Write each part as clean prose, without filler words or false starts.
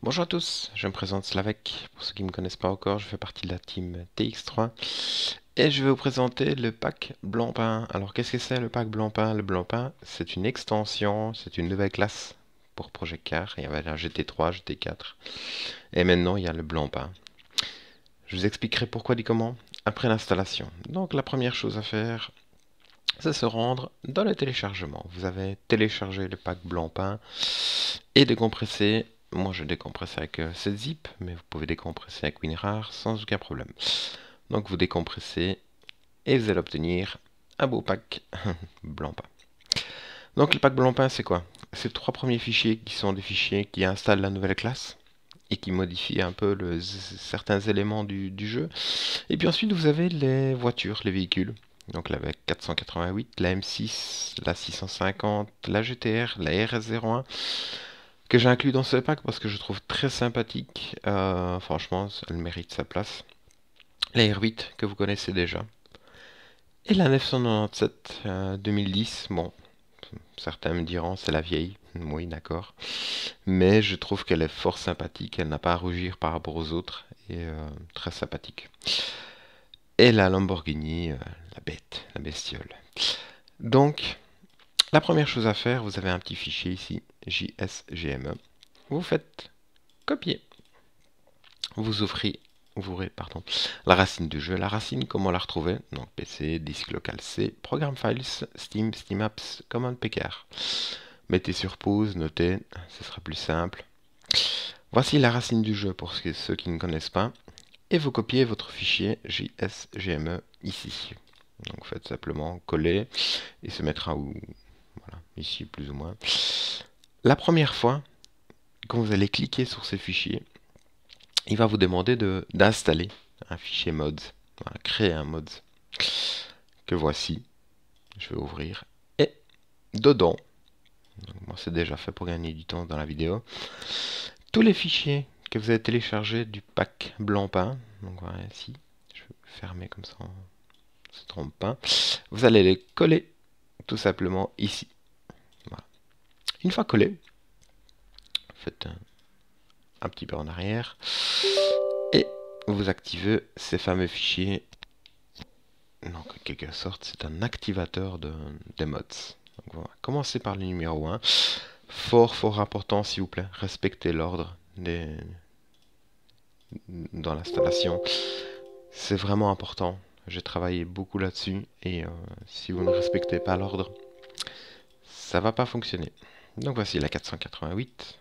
Bonjour à tous, je me présente Slavek. Pour ceux qui ne me connaissent pas encore, je fais partie de la team TX3 et je vais vous présenter le pack Blancpain. Alors qu'est-ce que c'est le pack Blancpain? Le Blancpain, c'est une extension, c'est une nouvelle classe pour Project Car. Il y avait la GT3, GT4 et maintenant il y a le Blancpain. Je vous expliquerai pourquoi et comment après l'installation. Donc la première chose à faire, c'est se rendre dans le téléchargement. Vous avez téléchargé le pack Blancpain et décompressé. Moi je décompresse avec cette zip, mais vous pouvez décompresser avec WinRAR sans aucun problème. Donc vous décompressez et vous allez obtenir un beau pack Blancpain. Donc le pack Blancpain c'est quoi? C'est les 3 premiers fichiers qui sont des fichiers qui installent la nouvelle classe et qui modifient un peu certains éléments du jeu. Et puis ensuite vous avez les voitures, les véhicules. Donc la 488, la M6, la 650, la GTR, la RS01 que j'ai inclus dans ce pack parce que je trouve très sympathique. Franchement, elle mérite sa place. La R8 que vous connaissez déjà. Et la 997 2010. Bon, certains me diront c'est la vieille. Oui, d'accord. Mais je trouve qu'elle est fort sympathique. Elle n'a pas à rougir par rapport aux autres. Et très sympathique. Et la Lamborghini, la bête, la bestiole. Donc, la première chose à faire, vous avez un petit fichier ici, JSGME. Vous faites copier. Vous ouvrez la racine du jeu. La racine, comment la retrouver? Donc PC, disque local C, Program Files, Steam, Steam Apps, Command PKR. Mettez sur pause, notez, ce sera plus simple. Voici la racine du jeu pour ceux qui ne connaissent pas. Et vous copiez votre fichier JSGME ici. Donc faites simplement coller et se mettra où, voilà, ici plus ou moins. La première fois, quand vous allez cliquer sur ce fichier, il va vous demander d'installer un fichier mods. Voilà, créer un mods que voici. Je vais ouvrir. Et dedans, moi c'est déjà fait pour gagner du temps dans la vidéo, tous les fichiers que vous avez téléchargés du pack Blancpain, donc voilà ici, je vais fermer comme ça on ne se trompe pas, vous allez les coller tout simplement ici. Voilà. Une fois collés, faites un petit peu en arrière et vous activez ces fameux fichiers. Donc en quelque sorte c'est un activateur des mods. Donc, voilà. Commencez par le numéro 1. Fort important s'il vous plaît, respectez l'ordre dans l'installation. C'est vraiment important. J'ai travaillé beaucoup là-dessus et si vous ne respectez pas l'ordre, ça va pas fonctionner. Donc voici la 488.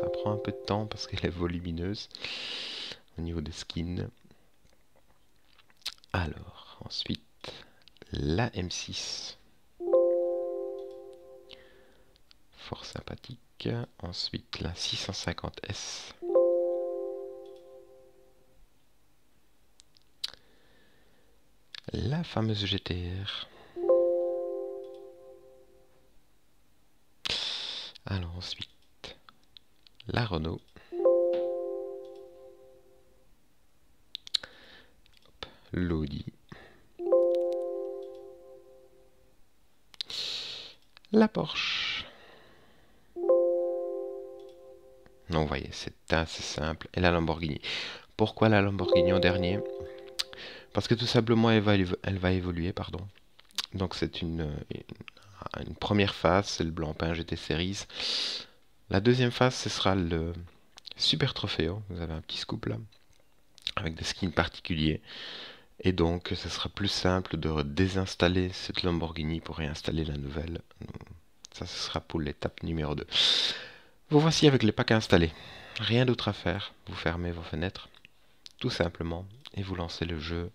Ça prend un peu de temps parce qu'elle est volumineuse au niveau des skins. Alors, ensuite, la M6. Fort sympathique. Ensuite, la 650S. La fameuse GTR. Alors ensuite, la Renault. L'Audi. La Porsche. Non, vous voyez, c'est assez simple. Et la Lamborghini. Pourquoi la Lamborghini en dernier? Parce que tout simplement, elle va évoluer, pardon. Donc c'est une première phase, c'est le Blancpain GT Series. La deuxième phase, ce sera le Super Trofeo. Vous avez un petit scoop là, avec des skins particuliers. Et donc, ce sera plus simple de désinstaller cette Lamborghini pour réinstaller la nouvelle. Ça, ce sera pour l'étape numéro 2. Vous voici avec les packs installés. Rien d'autre à faire. Vous fermez vos fenêtres, tout simplement, et vous lancez le jeu.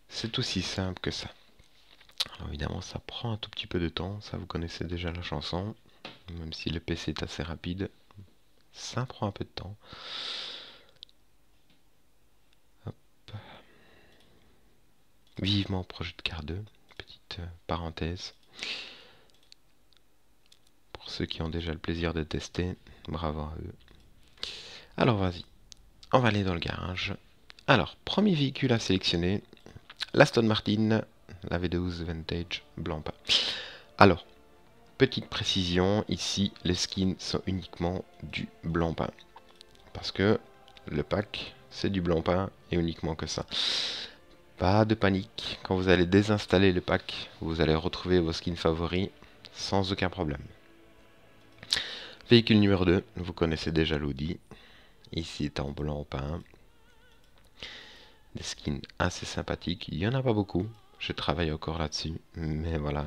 C'est aussi simple que ça. Alors évidemment, ça prend un tout petit peu de temps. Ça, vous connaissez déjà la chanson. Même si le PC est assez rapide, ça prend un peu de temps. Hop. Vivement Project Car 2. Petite petite parenthèse. Pour ceux qui ont déjà le plaisir de tester, bravo à eux. Alors vas-y, on va aller dans le garage. Alors, premier véhicule à sélectionner, l'Aston Martin, la V12 Vantage blanc peint. Alors, petite précision, ici les skins sont uniquement du blanc peint. Parce que le pack, c'est du blanc peint et uniquement que ça. Pas de panique, quand vous allez désinstaller le pack, vous allez retrouver vos skins favoris sans aucun problème. Véhicule numéro 2, vous connaissez déjà l'Audi. Ici est en blanc peint. Des skins assez sympathiques, il n'y en a pas beaucoup. Je travaille encore là-dessus, mais voilà.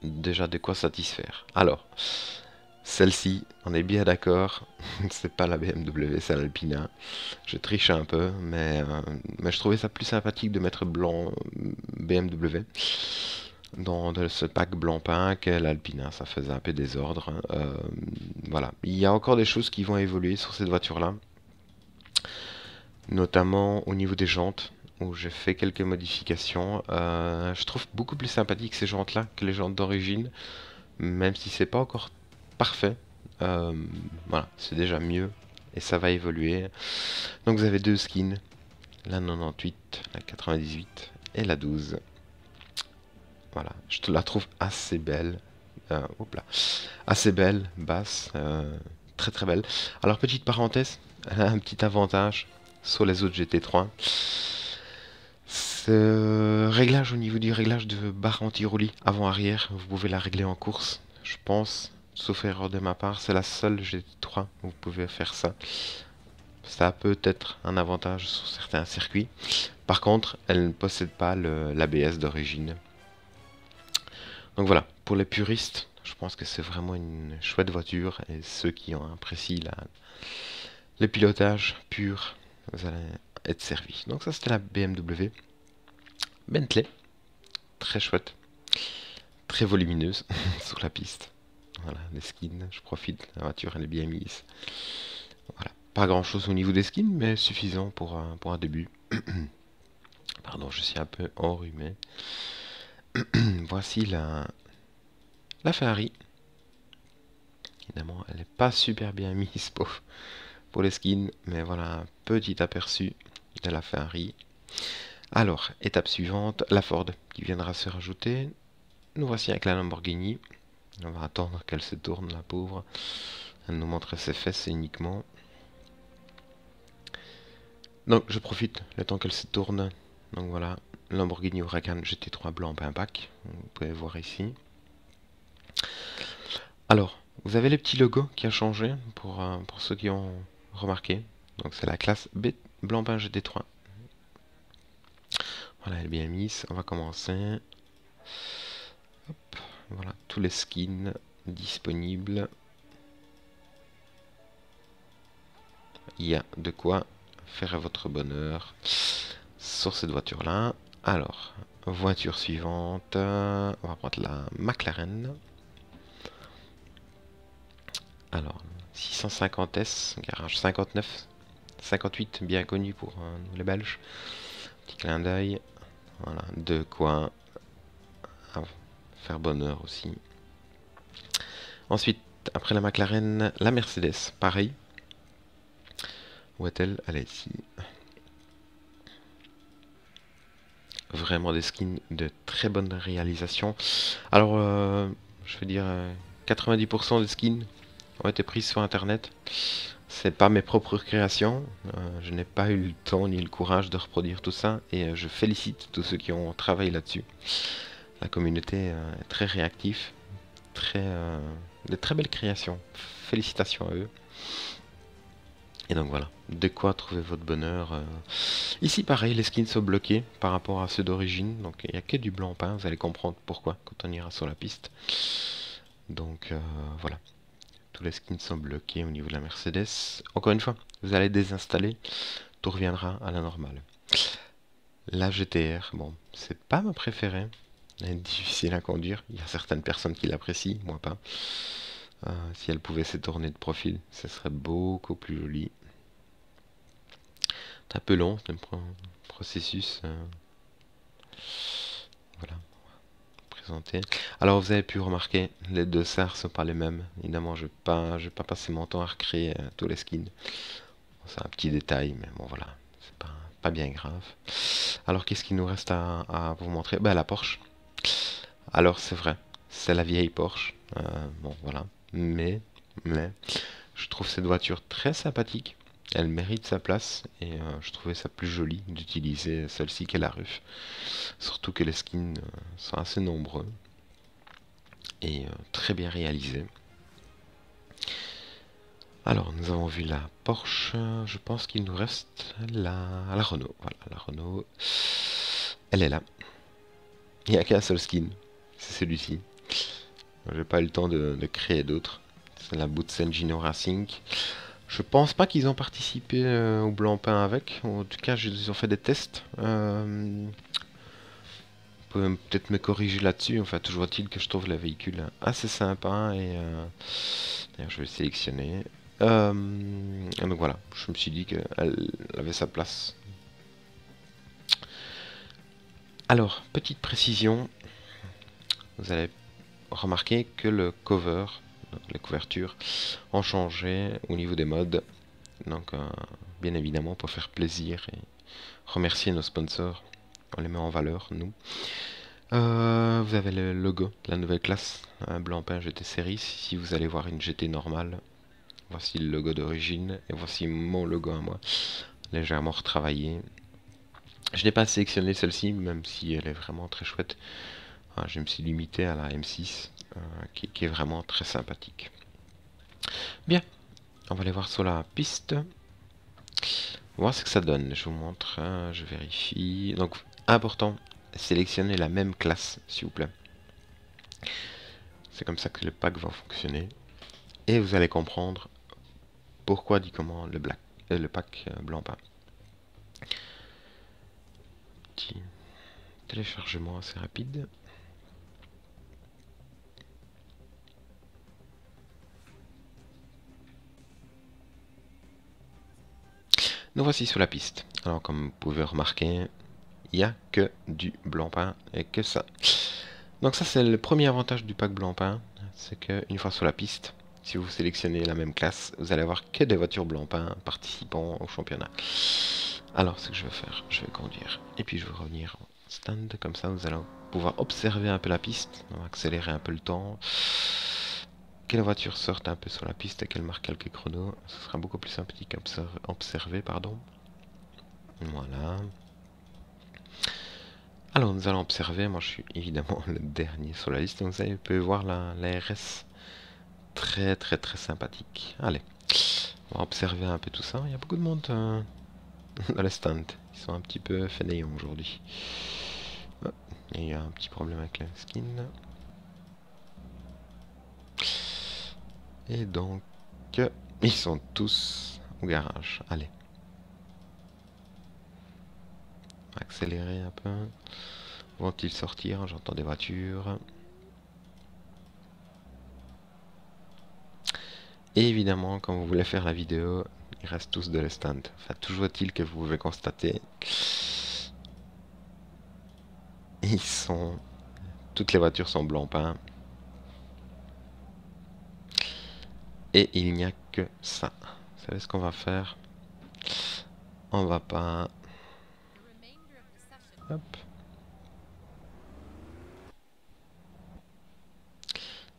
Déjà de quoi satisfaire. Alors, celle-ci, on est bien d'accord, c'est pas la BMW, c'est l'Alpina. Je triche un peu, mais je trouvais ça plus sympathique de mettre blanc BMW dans ce pack blanc peint que l'Alpina. Ça faisait un peu désordre. Voilà, il y a encore des choses qui vont évoluer sur cette voiture-là, notamment au niveau des jantes, où j'ai fait quelques modifications. Je trouve beaucoup plus sympathique ces jantes-là que les jantes d'origine, même si c'est pas encore parfait. Voilà, c'est déjà mieux et ça va évoluer. Donc vous avez deux skins, la 98, la 98 et la 12. Voilà, je te la trouve assez belle. Hop là, assez belle, basse, très très belle. Alors petite parenthèse, elle a un petit avantage sur les autres GT3. Ce réglage au niveau du réglage de barre anti-roulis avant-arrière, vous pouvez la régler en course, je pense. Sauf erreur de ma part, c'est la seule GT3 où vous pouvez faire ça. Ça a peut-être un avantage sur certains circuits. Par contre, elle ne possède pas l'ABS d'origine. Donc voilà, pour les puristes, je pense que c'est vraiment une chouette voiture. Et ceux qui ont apprécié le pilotage pur, vous allez être servis. Donc ça, c'était la BMW. Bentley, très chouette, très volumineuse sur la piste. Voilà, les skins, je profite, la voiture elle est bien mise. Voilà, pas grand chose au niveau des skins, mais suffisant pour un début. Pardon, je suis un peu enrhumé. Voici la Ferrari. Évidemment, elle n'est pas super bien mise pour les skins, mais voilà un petit aperçu de la Ferrari. Alors, étape suivante, la Ford qui viendra se rajouter. Nous voici avec la Lamborghini. On va attendre qu'elle se tourne, la pauvre. Elle nous montre ses fesses uniquement. Donc, je profite le temps qu'elle se tourne. Donc voilà, Lamborghini Huracan GT3 blanc peint pack. Vous pouvez voir ici. Alors, vous avez les petits logos qui a changé pour ceux qui ont remarqué. Donc, c'est la classe B blanc peint GT3. Voilà, elle est bien mise. On va commencer. Hop, voilà, tous les skins disponibles. Il y a de quoi faire votre bonheur sur cette voiture-là. Alors, voiture suivante. On va prendre la McLaren. Alors, 650S, garage 59. 58, bien connu pour les Belges. Petit clin d'œil. Voilà, de quoi faire bonheur aussi. Ensuite, après la McLaren, la Mercedes, pareil. Où est-elle? Elle est ici. Vraiment des skins de très bonne réalisation. Alors, je veux dire, 90% des skins ont été prises sur internet. C'est pas mes propres créations. Je n'ai pas eu le temps ni le courage de reproduire tout ça. Et je félicite tous ceux qui ont travaillé là-dessus. La communauté est très réactive. De très belles créations. Félicitations à eux. Et donc voilà, de quoi trouver votre bonheur. Ici pareil, les skins sont bloqués par rapport à ceux d'origine. Donc il n'y a que du blanc peint, vous allez comprendre pourquoi quand on ira sur la piste. Donc voilà, tous les skins sont bloqués au niveau de la Mercedes. Encore une fois, vous allez désinstaller, tout reviendra à la normale. La GTR, bon, c'est pas ma préférée. Elle est difficile à conduire, il y a certaines personnes qui l'apprécient, moi pas. Si elle pouvait se tourner de profil, ce serait beaucoup plus joli. C'est un peu long, c'est un processus. Voilà, présenter. Alors vous avez pu remarquer, les deux serres sont pas les mêmes. Évidemment, je vais pas passer mon temps à recréer tous les skins. C'est un petit détail, mais bon voilà, c'est pas bien grave. Alors qu'est-ce qu'il nous reste à vous montrer? Ben la Porsche. Alors c'est vrai, c'est la vieille Porsche. Bon voilà, mais je trouve cette voiture très sympathique. Elle mérite sa place et je trouvais ça plus joli d'utiliser celle-ci qu'est la rue. Surtout que les skins sont assez nombreux et très bien réalisés. Alors, nous avons vu la Porsche. Je pense qu'il nous reste la Renault. Voilà, la Renault. Elle est là. Il n'y a qu'un seul skin. C'est celui-ci. J'ai pas eu le temps de créer d'autres. C'est la Boutsen Gino Racing. Je pense pas qu'ils ont participé au Blancpain avec. En tout cas, ils ont fait des tests. Vous pouvez peut-être me corriger là-dessus. Enfin, toujours est-il que je trouve le véhicule assez sympa. Et d'ailleurs, je vais le sélectionner. Donc voilà, je me suis dit qu'elle avait sa place. Alors, petite précision. Vous allez remarquer que le cover, donc les couvertures, ont changé au niveau des modes. Donc, bien évidemment, pour faire plaisir et remercier nos sponsors, on les met en valeur, nous. Vous avez le logo de la nouvelle classe, un Blancpain GT Series. Si vous allez voir une GT normale, voici le logo d'origine et voici mon logo à moi, légèrement retravaillé. Je n'ai pas sélectionné celle-ci, même si elle est vraiment très chouette. Je me suis limité à la M6, qui est vraiment très sympathique. Bien, on va aller voir sur la piste. On va voir ce que ça donne. Je vous montre, je vérifie. Donc, important, sélectionnez la même classe, s'il vous plaît. C'est comme ça que le pack va fonctionner. Et vous allez comprendre pourquoi dit comment le pack Blancpain. Petit téléchargement assez rapide. Nous voici sur la piste. Alors comme vous pouvez remarquer, il n'y a que du Blancpain et que ça. Donc ça c'est le premier avantage du pack Blancpain, c'est qu'une fois sur la piste, si vous sélectionnez la même classe, vous allez avoir que des voitures Blancpain participant au championnat. Alors ce que je vais faire, je vais conduire et puis je vais revenir en stand, comme ça vous allez pouvoir observer un peu la piste. On va accélérer un peu le temps. Que la voiture sorte un peu sur la piste et qu'elle marque quelques chronos, ce sera beaucoup plus sympathique à observer, pardon. Voilà. Alors nous allons observer, moi je suis évidemment le dernier sur la liste, donc vous pouvez voir la RS très très très sympathique. Allez, on va observer un peu tout ça. Il y a beaucoup de monde dans les stands, ils sont un petit peu fainéants aujourd'hui. Oh, il y a un petit problème avec la skin. Et donc, ils sont tous au garage. Allez. On va accélérer un peu. Vont-ils sortir? J'entends des voitures. Et évidemment, quand vous voulez faire la vidéo, ils restent tous de l'stand. Enfin, toujours est-il que vous pouvez constater, toutes les voitures sont Blancpain. Et il n'y a que ça. Vous savez ce qu'on va faire? On va pas... Hop.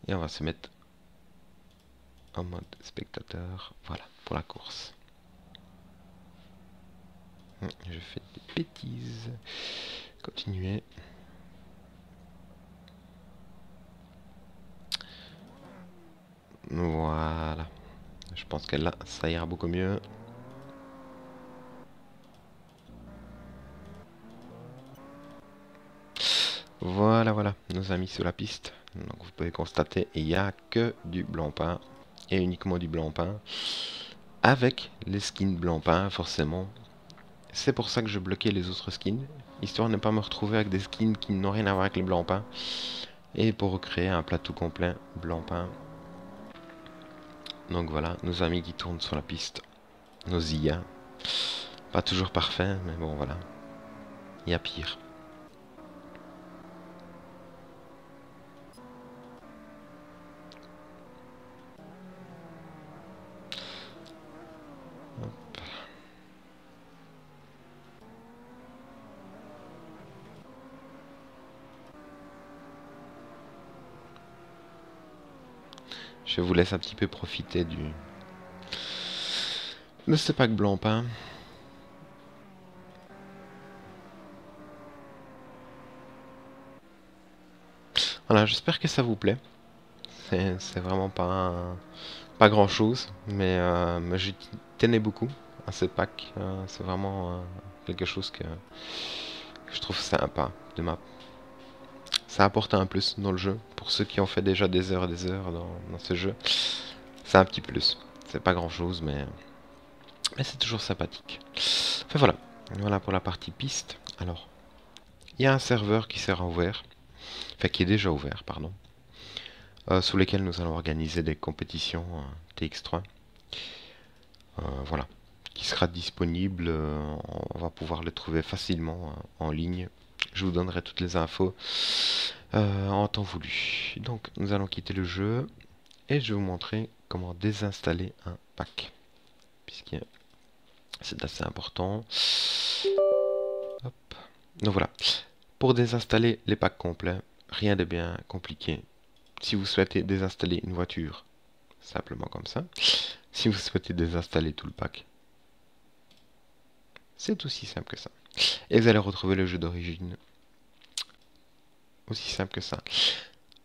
Et on va se mettre en mode spectateur. Voilà, pour la course. Je fais des bêtises. Continuer. Voilà. Je pense que là, ça ira beaucoup mieux. Voilà, voilà, nos amis sur la piste. Donc vous pouvez constater, il n'y a que du Blancpain. Et uniquement du Blancpain. Avec les skins Blancpain, forcément. C'est pour ça que je bloquais les autres skins. Histoire de ne pas me retrouver avec des skins qui n'ont rien à voir avec les Blancpain. Et pour recréer un plateau complet Blancpain. Donc voilà, nos amis qui tournent sur la piste. Nos IA. Pas toujours parfait, mais bon voilà. Il y a pire. Je vous laisse un petit peu profiter de ce pack Blancpain. Voilà, j'espère que ça vous plaît. C'est vraiment pas grand chose, mais j'y tenais beaucoup à ce pack. C'est vraiment quelque chose que je trouve sympa de ma. Ça apporte un plus dans le jeu. Pour ceux qui ont fait déjà des heures et des heures dans ce jeu, c'est un petit plus. C'est pas grand chose, mais c'est toujours sympathique. Enfin voilà, voilà pour la partie piste. Alors, il y a un serveur qui sera ouvert, enfin qui est déjà ouvert, pardon, sous lesquels nous allons organiser des compétitions TX3. Voilà, qui sera disponible, on va pouvoir le trouver facilement en ligne. Je vous donnerai toutes les infos en temps voulu. Donc nous allons quitter le jeu et je vais vous montrer comment désinstaller un pack, puisque c'est assez important. Hop. Donc voilà, pour désinstaller les packs complets, rien de bien compliqué. Si vous souhaitez désinstaller une voiture, simplement comme ça. Si vous souhaitez désinstaller tout le pack, c'est aussi simple que ça. Et vous allez retrouver le jeu d'origine. Aussi simple que ça.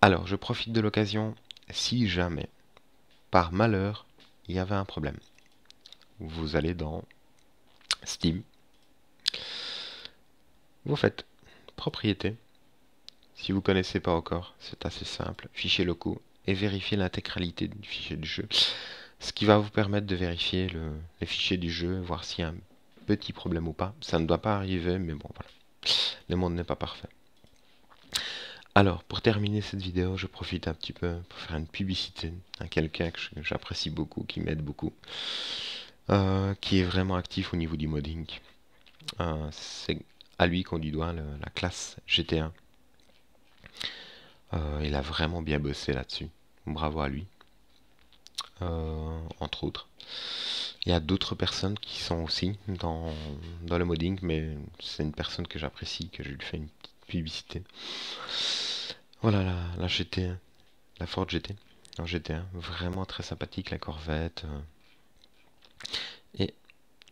Alors, je profite de l'occasion, si jamais, par malheur, il y avait un problème. Vous allez dans Steam. Vous faites propriété. Si vous ne connaissez pas encore, c'est assez simple. Fichier locaux et vérifier l'intégralité du fichier du jeu. Ce qui va vous permettre de vérifier les fichiers du jeu, voir s'il y a un petit problème ou pas. Ça ne doit pas arriver, mais bon, voilà. Le monde n'est pas parfait. Alors, pour terminer cette vidéo, je profite un petit peu pour faire une publicité à quelqu'un que j'apprécie beaucoup, qui m'aide beaucoup, qui est vraiment actif au niveau du modding. C'est à lui qu'on lui doit la classe GT1. Il a vraiment bien bossé là-dessus. Bravo à lui. Entre autres. Il y a d'autres personnes qui sont aussi dans le modding, mais c'est une personne que j'apprécie, que je lui fais une petite publicité. Voilà la GT1, la Ford GT en GT1, vraiment très sympathique, la Corvette. Et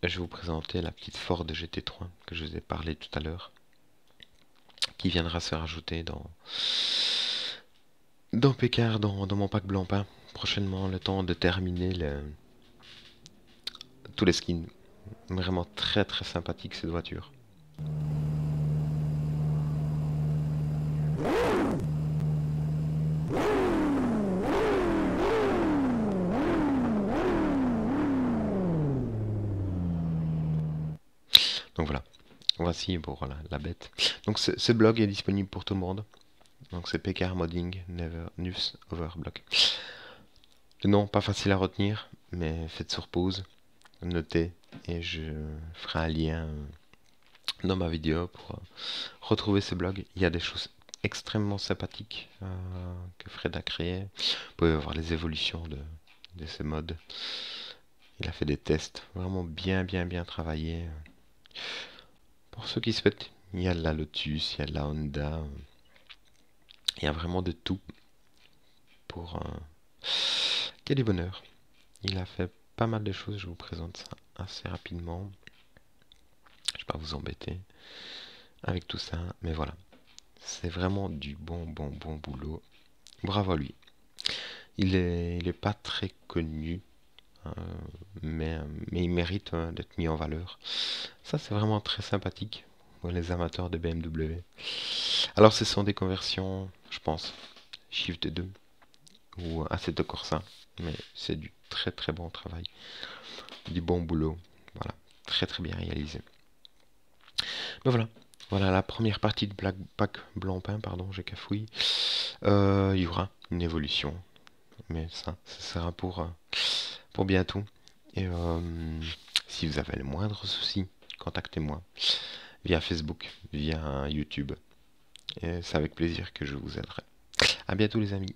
je vais vous présenter la petite Ford GT3 que je vous ai parlé tout à l'heure, qui viendra se rajouter dans Pécard, dans mon pack Blancpain. Prochainement, le temps de terminer tous les skins. Vraiment très très sympathique cette voiture. Donc voilà, voici pour la bête. Donc ce blog est disponible pour tout le monde. Donc c'est Pécard Modding Never News Overblock. Le nom pas facile à retenir, mais faites sur pause, notez, et je ferai un lien dans ma vidéo pour retrouver ce blog. Il y a des choses extrêmement sympathiques que Fred a créées. Vous pouvez voir les évolutions de ces mods. Il a fait des tests vraiment bien travaillés. Pour ceux qui souhaitent, il y a de la Lotus, il y a de la Honda. Il y a vraiment de tout pour qu'il y ait du bonheur. Il a fait pas mal de choses, je vous présente ça assez rapidement. Je vais pas vous embêter avec tout ça, mais voilà. C'est vraiment du bon boulot. Bravo à lui. Il est pas très connu, mais il mérite d'être mis en valeur. Ça, c'est vraiment très sympathique pour les amateurs de BMW. Alors, ce sont des conversions, je pense, Shift 2 ou Assetto Corsa, mais c'est du très bon travail, du bon boulot. Voilà, très bien réalisé. Mais voilà la première partie de Black Pack Blancpain, pardon, j'ai cafouillé. Il y aura une évolution, mais ça sera pour bientôt. Et si vous avez le moindre souci, contactez-moi via Facebook, via YouTube. Et c'est avec plaisir que je vous aiderai. À bientôt les amis.